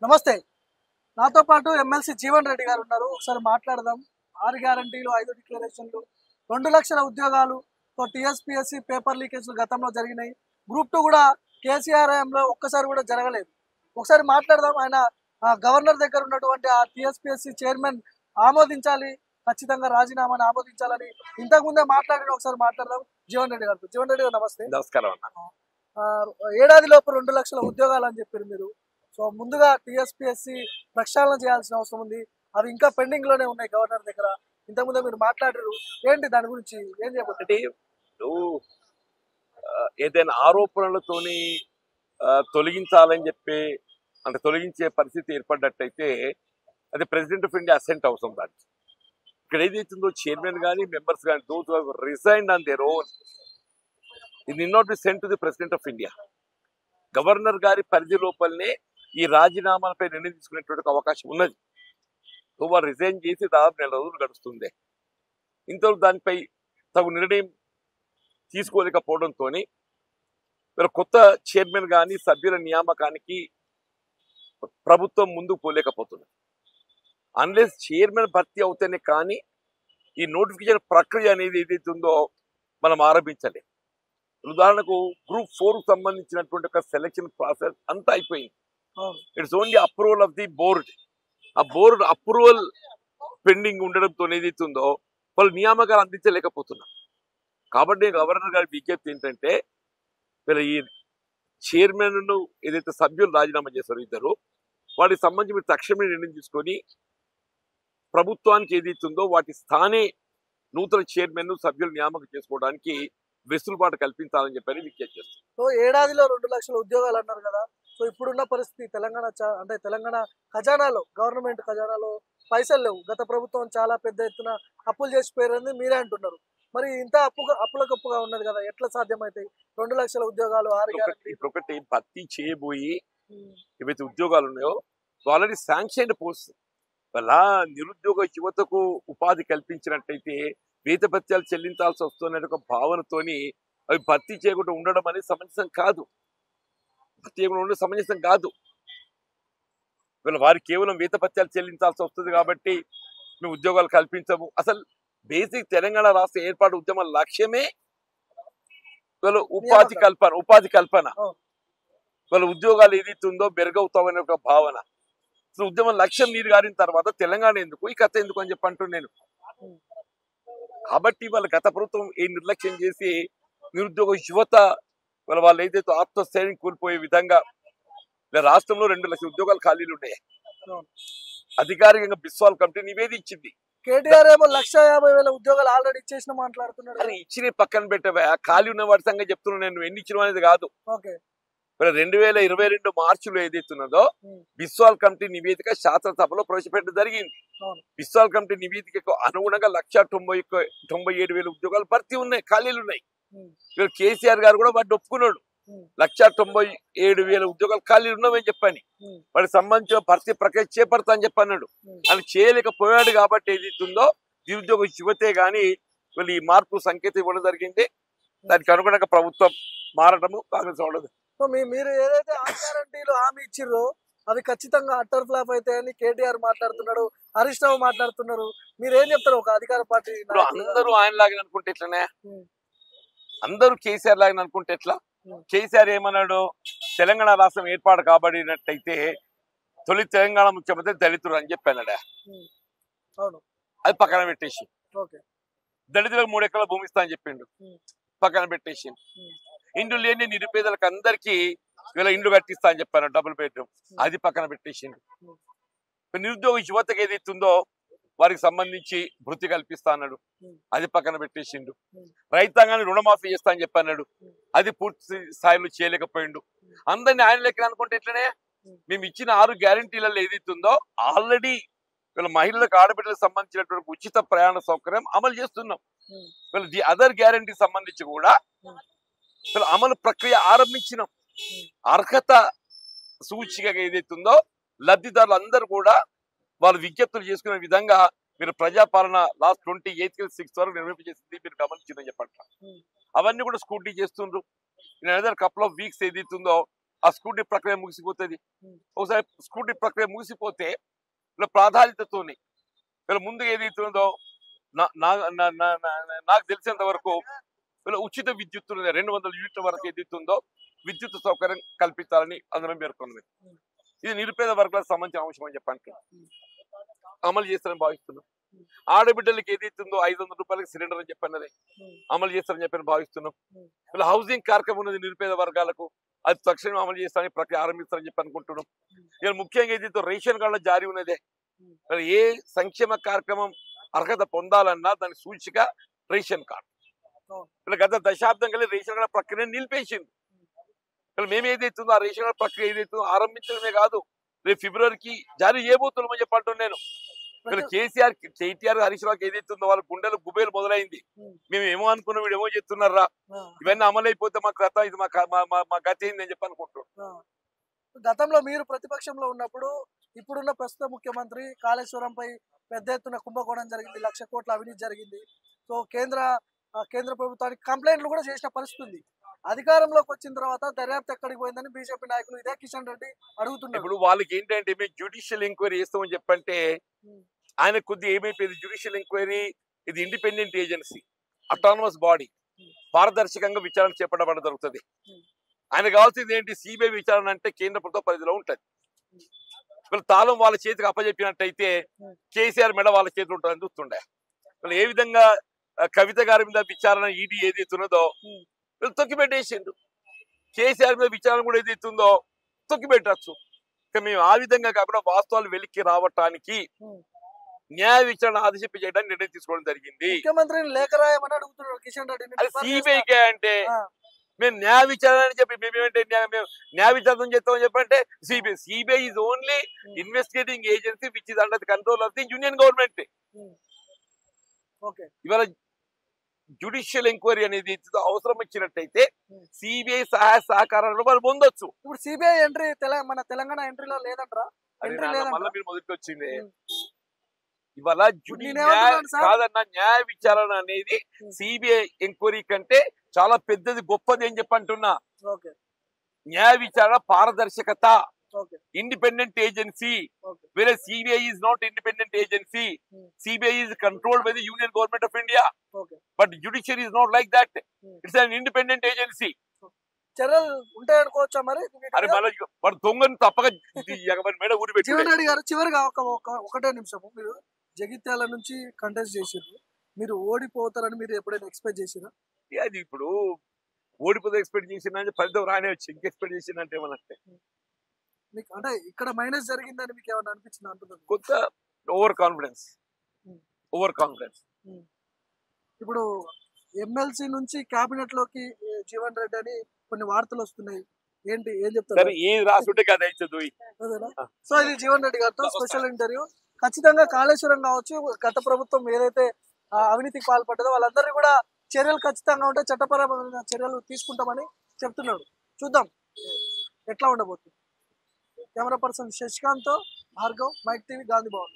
నమస్తే. నాతో పాటు ఎమ్మెల్సీ జీవన్ రెడ్డి గారు ఉన్నారు. ఒకసారి మాట్లాడదాం. 6 గ్యారంటీలు, 5 డిక్లరేషన్లు, 2 లక్షల ఉద్యోగాలు, టీఎస్పీఎస్సీ పేపర్ లీకేజ్లు గతంలో జరిగినాయి. గ్రూప్ 2 కూడా కేసీఆర్ హయాంలో ఒక్కసారి కూడా జరగలేదు. ఒకసారి మాట్లాడదాం. ఆయన గవర్నర్ దగ్గర ఉన్నటువంటి ఆ టీఎస్పీఎస్సీ చైర్మన్ ఆమోదించాలి, ఖచ్చితంగా రాజీనామాను ఆమోదించాలని ఇంతకుముందే మాట్లాడిన ఒకసారి మాట్లాడదాం జీవన్ రెడ్డి గారు. జీవన్ రెడ్డి గారు నమస్తే. నమస్కారం. ఏడాది లోపు 2 లక్షల ఉద్యోగాలు అని చెప్పారు మీరు. సో ముందుగా టీఎస్పీఎస్సీ ప్రక్షాళన చేయాల్సిన అవసరం ఉంది. అవి ఇంకా పెండింగ్ లోనే ఉన్నాయి గవర్నర్ దగ్గర. ఇంతకుముందే మీరు మాట్లాడారు, ఏంటి దాని గురించి ఏం చెప్పండి? ఏదైనా ఆరోపణలతోని తొలగించాలని చెప్పి అంటే తొలగించే పరిస్థితి ఏర్పడ్డట్టయితే అది ప్రెసిడెంట్ ఆఫ్ ఇండియా అసెంట్ అవసరం. దానికి ఇక్కడ ఏదైతుందో చైర్మన్ కానీ మెంబర్స్ కానీ those who have resigned on their own, ఇది need not be sent to the president of India. Governor గారి పరిధి లోపలనే ఈ రాజీనామాలపై నిర్ణయం తీసుకునేటువంటి అవకాశం ఉన్నది. వారు రిజైన్ చేసి దాదాపు 4 రోజులు గడుస్తుంది. ఇంతవరకు దానిపై తగు నిర్ణయం తీసుకోలేకపోవడంతో మీరు కొత్త చైర్మన్ కానీ సభ్యుల నియామకానికి ప్రభుత్వం ముందుకు పోలేకపోతుంది. అన్లెస్ చైర్మన్ భర్తీ అవుతేనే కానీ ఈ నోటిఫికేషన్ ప్రక్రియ అనేది ఏదైతే ఉందో మనం ఆరంభించలేం. ఉదాహరణకు గ్రూప్ 4 సంబంధించినటువంటి ఒక సెలక్షన్ ప్రాసెస్ అంతా అయిపోయింది. It's only approval of the board. ఆ బోర్డు అప్రూవల్ పెండింగ్ ఉండడంతో ఏదైతే ఉందో వాళ్ళు నియామకాలు అందించలేకపోతున్నారు. కాబట్టి గవర్నర్ గారి విజ్ఞప్తి ఏంటంటే వీళ్ళ ఈ చైర్మన్ ఏదైతే సభ్యులు రాజీనామా చేశారో ఇద్దరు, వాటికి సంబంధించి మీరు తక్షణమే నిర్ణయం తీసుకొని ప్రభుత్వానికి ఏదైతే ఉందో వాటి స్థానే నూతన చైర్మన్ సభ్యులు నియామకం చేసుకోవడానికి వెసులుబాటు కల్పించాలని చెప్పని విజ్ఞప్తి చేస్తారు. సో ఏడాదిలో 2 లక్షల ఉద్యోగాలు అన్నారు కదా. సో ఇప్పుడున్న పరిస్థితి తెలంగాణ ఖజానాలో, గవర్నమెంట్ ఖజానాలో పైసలు లేవు. గత ప్రభుత్వం చాలా పెద్ద ఎత్తున అప్పులు చేసిపోయారని మీరే అంటున్నారు. మరి ఇంత అప్పులకప్పుగా ఉన్నది కదా, ఎట్లా సాధ్యమవుతాయి 2 లక్షల ఉద్యోగాలు? 6 ఇప్పుడు ఒకటి భర్తీ చేయబోయి ఏవైతే ఉద్యోగాలు ఉన్నాయో ఆల్రెడీ శాంక్షన్ పోస్ట్ వల్ల నిరుద్యోగ యువతకు ఉపాధి కల్పించినట్టయితే వేతభత్యాలు చెల్లించాల్సి వస్తున్న ఒక భావనతోని అవి భర్తీ చేయకుండా ఉండడం అనేది సమంజసం కాదు. భర్తీ చేయకుండా ఉండడం సమంజసం కాదు. వీళ్ళ వారు కేవలం వేతభత్యాలు చెల్లించాల్సి వస్తుంది కాబట్టి మేము ఉద్యోగాలు కల్పించము. అసలు బేసిక్ తెలంగాణ రాష్ట్ర ఏర్పాటు ఉద్యమ లక్ష్యమే వీళ్ళ ఉపాధి కల్పన. వాళ్ళ ఉద్యోగాలు ఏదైతే ఉందో మెరుగవుతామనే ఒక భావన. అసలు ఉద్యమ లక్ష్యం నీరు గారిన తర్వాత తెలంగాణ ఎందుకు, ఈ కథ ఎందుకు అని చెప్పి అంటున్నాను. కాబట్టి వాళ్ళ గత ప్రభుత్వం ఏ నిర్లక్ష్యం చేసి నిరుద్యోగ యువత వాళ్ళు ఏదైతే ఆత్మస్థైర్యం కోల్పోయే విధంగా రాష్ట్రంలో 2 లక్షల ఉద్యోగాలు ఖాళీలు ఉన్నాయి. అధికారికంగా బిస్వాల్ కమిటీ నివేదించింది. కేటీఆర్ ఏమో 1,50,000 ఉద్యోగాలు ఆల్రెడీ ఇచ్చేసిన మాట్లాడుతున్నాడు. అని ఇచ్చిన పక్కన పెట్టవా, ఖాళీ ఉన్న వాటి సంగతి చెప్తున్నాను నేను. ఎన్ని ఇచ్చిన అనేది కాదు. 2022 మార్చిలో ఏదైతున్నదో బిస్వాల్ కమిటీ నివేదిక శాసనసభలో ప్రవేశపెట్టడం జరిగింది. బిస్వాల్ కమిటీ నివేదికకు అనుగుణంగా 1,97,000 ఉద్యోగాలు భర్తీ ఉన్నాయి, ఖాళీలు ఉన్నాయి. కేసీఆర్ గారు కూడా వాటిని ఒప్పుకున్నాడు. 1,97,000 ఉద్యోగాలు ఖాళీలు ఉన్నామని చెప్పని వాటికి సంబంధించిన భర్తీ ప్రక్రియ చేపడతా అని చెప్పన్నాడు. అది చేయలేకపోయాడు. కాబట్టి ఏదైతుందో నిరుద్యోగ యువతే గాని వీళ్ళు ఈ మార్పు సంకేతం ఇవ్వడం జరిగింది. దానికి అనుగుణంగా ప్రభుత్వం మారడము కాంగ్రెస్ వాడదు. మీరు ఏదైతే 6 గ్యారంటీలు హామీ ఇచ్చిర్రో అవి ఖచ్చితంగా అట్టర్ ఫ్లాప్ అవుతాయని కేటీఆర్ మాట్లాడుతున్నాడు, హరీష్ రావు మాట్లాడుతున్నారు. మీరు ఏం చెప్తారు ఒక అధికార పార్టీ? అందరూ ఆయన లాగా అనుకుంటే ఎట్లనే, అందరూ కేసీఆర్ లాగా అనుకుంటే ఎట్లా? కేసీఆర్ ఏమన్నాడు, తెలంగాణ రాష్ట్రం ఏర్పాటు కాబడినట్టయితే తొలి తెలంగాణ ముఖ్యమంత్రి దళితుడు అని చెప్పానడా. అది పక్కన పెట్టేసి దళితులకు 3 ఎకరాల భూమి ఇస్తా అని చెప్పిండు, పక్కన పెట్టేసి ఇండ్లు లేని నిరుపేదలకు అందరికీ వీళ్ళ ఇండ్లు కట్టిస్తా అని చెప్పాను, డబుల్ బెడ్రూమ్, అది పక్కన పెట్టేసిండు. నిరుద్యోగ యువతకు ఏదైతుందో వారికి సంబంధించి వృత్తి కల్పిస్తా అన్నాడు, అది పక్కన పెట్టేసిండు. రైతాంగాన్ని రుణమాఫీ చేస్తా అని చెప్పన్నాడు, అది పూర్తి స్థాయిలో చేయలేకపోయిండు. అందరినీ ఆయన లెక్క అనుకుంటే ఎట్లనే? మేము ఇచ్చిన 6 గ్యారంటీలలో ఏదైతుందో ఆల్రెడీ వీళ్ళ మహిళలకు, ఆడబిడ్డలకు సంబంధించినటువంటి ఉచిత ప్రయాణ సౌకర్యం అమలు చేస్తున్నాం. వీళ్ళ ది అదర్ గ్యారంటీ సంబంధించి కూడా అమలు ప్రక్రియ ఆరంభించినాం. అర్హత సూచిక ఏదైతుందో లబ్ధిదారులు అందరూ కూడా వాళ్ళు విజ్ఞప్తులు చేసుకునే విధంగా మీరు ప్రజాపాలన లాస్ట్ 28 వరకు నిర్వహించేసింది మీరు గమనించిందని చెప్పండి. అవన్నీ కూడా స్కూటీ చేస్తుండ్రు. In another couple of weeks ఏదైతుందో ఆ స్క్రూటినీ ప్రక్రియ ముగిసిపోతుంది. ఒకసారి స్క్రూటినీ ప్రక్రియ ముగిసిపోతే ఇలా ప్రాధాన్యతతోని ఇలా ముందు ఏదైతుందో నాకు తెలిసినంత వరకు ఇలా ఉచిత విద్యుత్ 200 యూనిట్ల వరకు ఏదైతుందో విద్యుత్ సౌకర్యం కల్పించాలని అందరం పేర్కొన్నది. ఇది నిరుపేద వర్గాలకు సంబంధించిన అంశం అని చెప్పండి అమలు చేస్తారని భావిస్తున్నాం. ఆడబిడ్డలకి ఏదైతుందో 500 రూపాయలకి సిలిండర్ అని చెప్పన్నది అమలు చేస్తారని చెప్పని భావిస్తున్నాం. ఇలా హౌసింగ్ కార్యక్రమం ఉన్నది నిరుపేద వర్గాలకు, అది తక్షణం అమలు చేస్తారని ప్రక్రియ ఆరంభిస్తారని చెప్పి అనుకుంటున్నాం. ఇలా ముఖ్యంగా ఏదైతే రేషన్ కార్డుల జారీ ఉన్నదే, ఏ సంక్షేమ కార్యక్రమం అర్హత పొందాలన్నా దాని సూచిక రేషన్ కార్డు. ఇలా గత దశాబ్దం కలిగి రేషన్ కార్డు ప్రక్రియ నిలిపేసింది. ఇలా మేము ఏదైతుందో ఆ రేషన్ కార్డు ప్రక్రియ ఏదైతుందో ఆరంభించడమే కాదు, రేపు ఫిబ్రవరికి జారీ చేయబోతున్నామని చెప్పంటున్నాను నేను. ఇక్కడ కేటీఆర్ హరీష్ రావుకి ఏదైతుందో వాళ్ళ గుండెలు గుబేలు మొదలైంది. మేము ఏమో అనుకున్నాం, వీడు ఏమో చెప్తున్నారా, ఇవన్నీ అమలైపోతే మా కథ ఇది మా గత ఏంది అని చెప్పి అనుకుంటున్నాం. గతంలో మీరు ప్రతిపక్షంలో ఉన్నప్పుడు ఇప్పుడున్న ప్రస్తుత ముఖ్యమంత్రి కాళేశ్వరంపై పెద్ద ఎత్తున కుంభకోణం జరిగింది, 1,00,000 కోట్ల అవినీతి జరిగింది. సో కేంద్ర ప్రభుత్వానికి కంప్లైంట్లు కూడా చేసిన పరిస్థితి ఉంది. అధికారంలోకి వచ్చిన తర్వాత దర్యాప్తు ఎక్కడికి పోయిందని బీజేపీ నాయకులు ఇదే కిషన్ రెడ్డి అడుగుతున్నారు. ఇప్పుడు వాళ్ళకి ఏంటంటే మేము జ్యుడిషియల్ ఎంక్వైరీ చేస్తామని చెప్పంటే ఆయన కొద్దిగా ఏమైపోయింది, జ్యుడిషియల్ ఎంక్వైరీ ఇది ఇండిపెండెంట్ ఏజెన్సీ, అటానమస్ బాడీ, పారదర్శకంగా విచారణ చేపట్టబడ జరుగుతుంది. ఆయన కావాల్సింది ఏంటి, సిబిఐ విచారణ అంటే కేంద్ర ప్రభుత్వ పరిధిలో ఉంటది. వీళ్ళు తాళం వాళ్ళ చేతికి అప్పచెప్పినట్టయితే కేసీఆర్ మెడ వాళ్ళ చేతులు ఉంటుందని చూస్తుండే. వీళ్ళు ఏ విధంగా కవిత గారి మీద విచారణ ఈడీ ఏదైతున్నదో వీళ్ళు తొక్కిపెట్టేసిండ్రు, కేసీఆర్ మీద విచారణ కూడా ఏదైతుందో తొక్కిపెట్టచ్చు. మేము ఆ విధంగా కాకుండా వాస్తవాలు వెలికి రావటానికి న్యాయ విచారణ ఆదేశింప చేయడానికి నిర్ణయం తీసుకోవడం జరిగింది. ముఖ్యమంత్రిని లేఖ రాయమని అడుగుతున్నారు కిషన్ రెడ్డి. అది సిబిఐకే అంటే మేము న్యాయ విచారణ అని చెప్పి మేమేమంటే మేము న్యాయ విచారణ చేస్తామని చెప్పంటే CBI is only investigating agency which is under the control of the union government. ఇవాళ జ్యుడిషియల్ ఎంక్వైరీ అనేది అవసరం ఇచ్చినట్టయితే సిబిఐ సహాయ సహకారాలను వాళ్ళు పొందొచ్చు. ఇప్పుడు సిబిఐ ఎంట్రీ మన తెలంగాణ ఎంట్రీలో లేదంటారా? మళ్ళీ మీరు మొదటి వచ్చింది ఇవాళ కాదన్న న్యాయ విచారణ అనేది సిబిఐ ఎంక్వైరీ కంటే చాలా పెద్దది, గొప్పది అని చెప్పంటున్నా. న్యాయ విచారణ పారదర్శకత, ఇండిపెండెంట్ ఏజెన్సీ, వేరే CBI is not independent agency. CBI is controlled by the union government of India, but judiciary is not like that. It's an independent agency. చర్యలు ఉంటాయనుకోవచ్చా మరి? అరే మరి దొంగను తప్పక మేడ ఊరి పెట్టి. జీవన్ రెడ్డి గారు చివరిగా ఒకటే నిమిషము, మీరు జగిత్యాల నుంచి కంటెస్ట్ చేసిర్రు, మీరు ఓడిపోతారని మీరు ఎప్పుడైనా ఎక్స్పెక్ట్ చేసిరా? అది ఇప్పుడు ఓడిపోతే ఎక్స్పెక్ట్ చేసిన ఫలితం రానే వచ్చి ఇంక ఎక్స్పెక్ట్ చేసినంటే ఏమనంటే మీకు అంటే ఇక్కడ మైనస్ జరిగిందని మీకు ఏమన్నా అనిపించింది అంటున్నారు? కొత్త ఓవర్ కాన్ఫిడెన్స్. ఇప్పుడు ఎమ్మెల్సీ నుంచి కేబినెట్ లోకి జీవన్ రెడ్డి అని కొన్ని వార్తలు వస్తున్నాయి, ఏం చెప్తారు? ఏది రాసుంటే కదా అవుతుంది. సో ఇది జీవన్ రెడ్డి గారితో స్పెషల్ ఇంటర్వ్యూ. ఖచ్చితంగా కాళేశ్వరం కావచ్చు, గత ప్రభుత్వం ఏదైతే అవినీతికి పాల్పడ్డదో వాళ్ళందరినీ కూడా చర్యలు ఖచ్చితంగా ఉంటే చట్టపరమైన చర్యలు తీసుకుంటామని చెప్తున్నాడు. చూద్దాం ఎట్లా ఉండబోతుంది. కెమెరా పర్సన్ శశికాంత్ తో భార్గవ్, మైక్ టీవీ, గాంధీ భవన్.